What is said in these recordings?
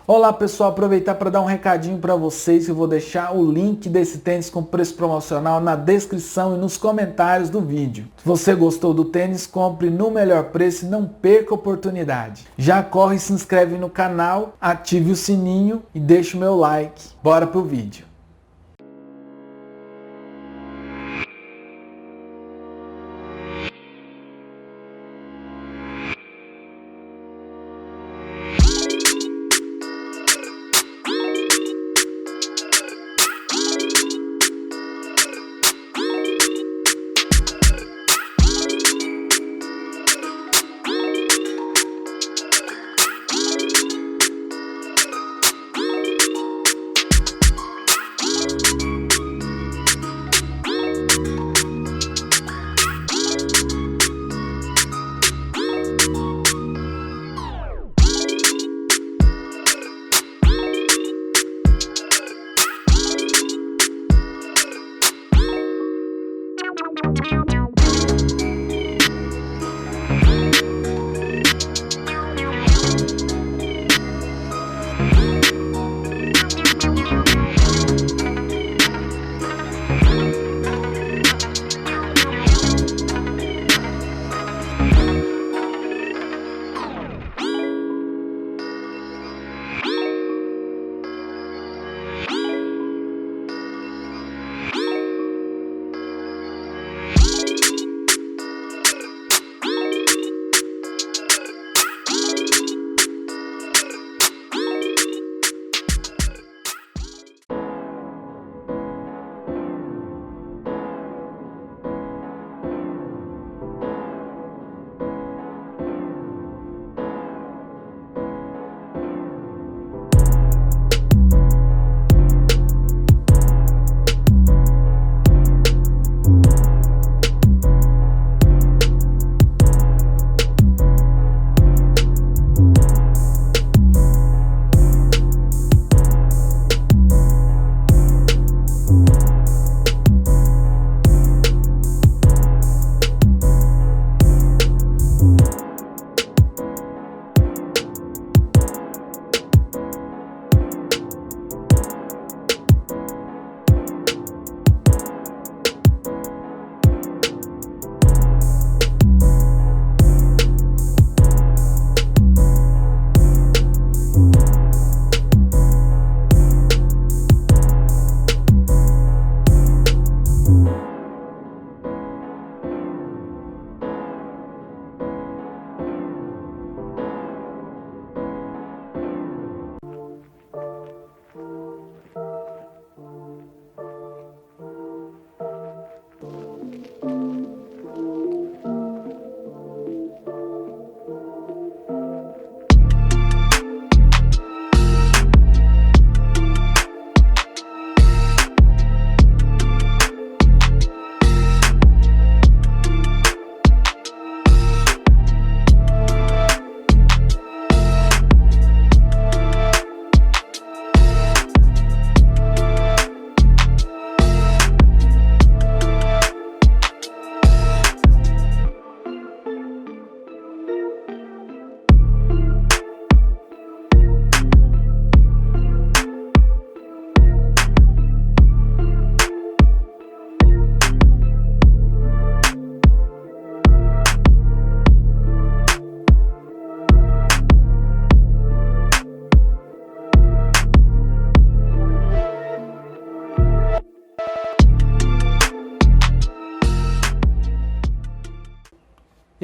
Olá pessoal, aproveitar para dar um recadinho para vocês. Eu vou deixar o link desse tênis com preço promocional na descrição e nos comentários do vídeo. Se você gostou do tênis, compre no melhor preço e não perca a oportunidade. Já corre e se inscreve no canal, ative o sininho e deixe o meu like. Bora pro vídeo.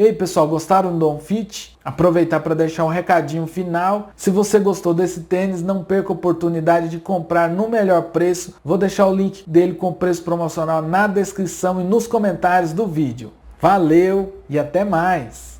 E aí pessoal, gostaram do On Feet? Aproveitar para deixar um recadinho final. Se você gostou desse tênis, não perca a oportunidade de comprar no melhor preço. Vou deixar o link dele com preço promocional na descrição e nos comentários do vídeo. Valeu e até mais!